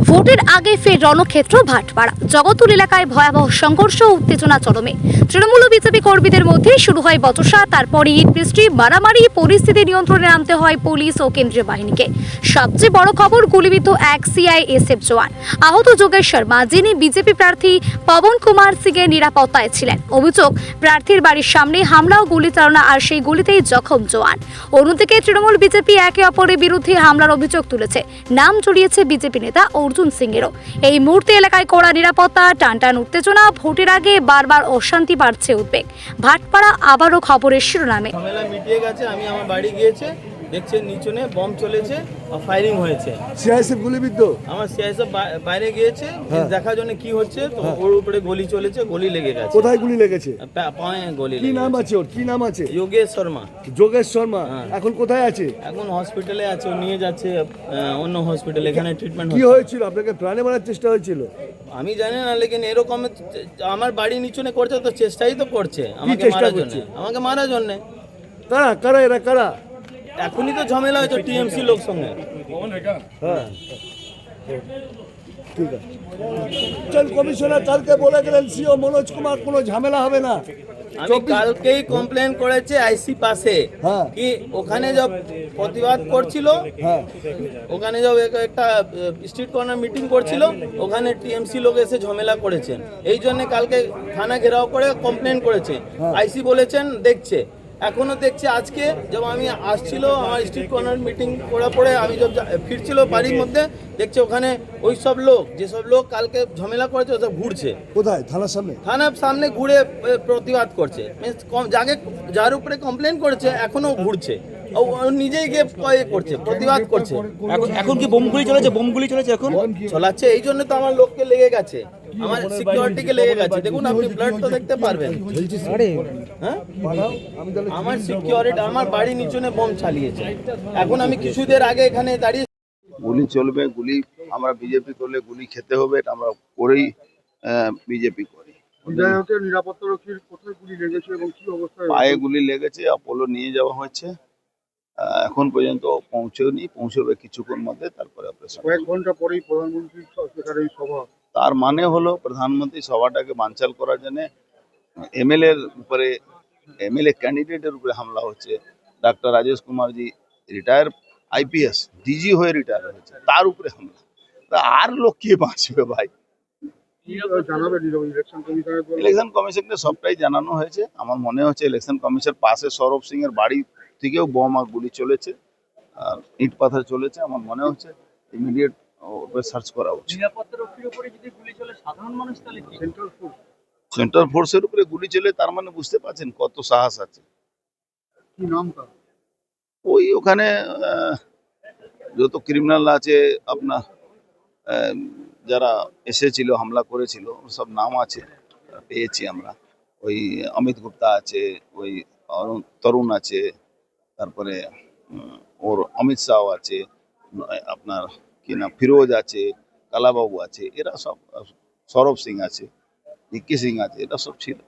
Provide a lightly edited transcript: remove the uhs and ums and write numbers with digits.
ভোটের আগে ফের রণক্ষেত্র ভাটপাড়া। জগতুল এলাকায় ভয়াবহ সংঘর্ষ ও উত্তেজনা চরমে। তৃণমূল ও বিজেপি কর্মীদের মধ্যে শুরু হয় বচসা, তারপরে ইট বৃষ্টি, মারামারি। পরিস্থিতি নিয়ন্ত্রণে আনতে হয় পুলিশ ও কেন্দ্রীয় বাহিনীকে। সবচেয়ে বড় খবর, গুলিবিদ্ধ এক সিআইএসএফ জওয়ান। আহত যোগেশ শর্মা, যিনি বিজেপি প্রার্থী পবন কুমার সিং এর নিরাপত্তায় ছিলেন। অভিযোগ, প্রার্থীর বাড়ির সামনে হামলা ও গুলিচালনা, আর সেই গুলিতেই জখম জওয়ান। অন্যদিকে তৃণমূল বিজেপি একে অপরের বিরুদ্ধে হামলার অভিযোগ তুলেছে। নাম জড়িয়েছে বিজেপি নেতা অর্জুন সিং এরও। এই মুহূর্তে এলাকায় কড়া নিরাপত্তা, টানটান উত্তেজনা। ভোটের আগে বারবার অশান্তি, বাড়ছে উদ্বেগ। ভাটপাড়া আবারও খবরের শিরোনামে। ঝামেলা মিটিয়ে গেছে। আমি আমার বাড়ি গিয়েছে, দেখছেন নিচনে বম চলেছে আর ফায়ারিং হয়েছে। সিআইএসএফ গুলিবিদ্ধ। আমার সিআইএসএফ বাইরে গিয়েছে দেখার জন্য কি হচ্ছে, তো ওর উপরে গুলি চলেছে, গুলি লেগে গেছে। কোথায় গুলি লেগেছে? পায়ে গুলি। কি নাম আছে ওর? কি নাম আছে? যোগেশ শর্মা। যোগেশ শর্মা এখন কোথায় আছে? এখন হসপিটালে আছে, ও নিয়ে যাচ্ছে অন্য হসপিটাল, এখানে ট্রিটমেন্ট কি হয়েছিল? আপনাকে প্রাণে মারার চেষ্টা হয়েছিল? আমি জানি না, লেকিন এরকম আমার বাড়ি নিচনে করছে, তো চেষ্টাই তো করছে আমাকে চেষ্টা মারার জন্য। করছে? আমাকে মারার জন্য। কারা কারা এরা কারা? এখনই তো ঝামেলা হয়েছে টিএমসি লোক সঙ্গে। হ্যাঁ ঠিক আছে। চল, কমিশনার কালকে বলে গেলেন সিও মনোজ কুমার, কোনো ঝামেলা হবে না। আমি কালকেই কমপ্লেন করেছে আইসি পাশে হ্যাঁ। কি ওখানে যখন প্রতিবাদ করছিল, হ্যাঁ ওখানে যখন একটা স্ট্রিট কর্নার মিটিং করছিল, ওখানে টিএমসি লোক এসে ঝামেলা করেছেন। এই জন্য কালকে থানা ঘেরাও করে কমপ্লেন করেছে। আইসি বলেছেন দেখছে, এখনো দেখছে। আজকে যখন আমি আসছিল আমার স্ট্রিট কর্নার মিটিং করার পরে আমি যখন ফিরছিল বাড়ির মধ্যে, দেখছে ওখানে ওই সব লোক, যেসব লোক কালকে ঝামেলা করেছে, ওসব ঘুরছে। কোথায়? থানার সামনে? থানার সামনে ঘুরে প্রতিবাদ করছে। যার উপরে কমপ্লেন করেছে এখনো ঘুরছে, ও নিজেই গিয়ে করছে, প্রতিবাদ করছে। এখন কি বোমগুলি চলেছে? বোমগুলি চলেছে এখন চলাচ্ছে। এই জন্য তো আমার লোককে লেগে গেছে, আমার সিকিউরিটিকে লেগে গেছে। দেখুন, আপনি ব্লাড তো দেখতে পারবেন। হ্যাঁ, আমার সিকিউরিটি আমার বাড়ি নিচনে বোম চালিয়েছে। এখন আমি কিছুদের আগে এখানে দাঁড়িয়ে। গুলি চলবে, গুলি আমরা বিজেপি করলে গুলি খেতে হবে, এটা আমরা করেই বিজেপি করি। নিরাপত্তারক্ষীর কোথায় গুলি লেগেছে এবং কি অবস্থায়? পায়ে গুলি লেগেছে, অ্যাপোলো নিয়ে যাওয়া হয়েছে। এখন পর্যন্ত পৌঁছয়নি, পৌঁছবে কিছুক্ষণ মধ্যে, তারপরে অপারেশন। কয়েক ঘন্টা পরেই প্রধানমন্ত্রী এই সভা। তার মানে হলো প্রধানমন্ত্রী সভাটাকে বানচাল করার জন্য এমএলএর উপরে, এমএলএ ক্যান্ডিডেটের উপরে হামলা হচ্ছে। ডাক্তার রাজেশ কুমার জি রিটায়ার আইপিএস ডিজি হয়ে রিটায়ার হয়েছে, তার উপরে হামলা। তা আর লোক কি বাঁচবে ভাই? ইলেকশন কমিশনকে সবটাই জানানো হয়েছে। আমার মনে হচ্ছে ইলেকশন কমিশন পাশে সৌরভ সিং এর বাড়ি থেকেও বোম আর গুলি চলেছে, আর ইট পাথর চলেছে। আমার মনে হচ্ছে ইমিডিয়েট ওপরে সার্চ করা উচিত। সেন্ট্রাল ফোর্সের উপরে গুলি চলে, তার মানে বুঝতে পারছেন কত সাহস আছে। কি নাম? ওই ওখানে যত ক্রিমিনাল আছে আপনার, যারা এসেছিল হামলা করেছিল, সব নাম আছে, পেয়েছি আমরা। ওই অমিত গুপ্তা আছে, ওই তরুণ আছে, তারপরে ওর অমিত শাহ আছে, আপনার কি নাম ফিরোজ আছে, কালাবাবু আছে, এরা সব, সৌরভ সিং আছে, ভিকি সিং আছে, এরা সব ছিল।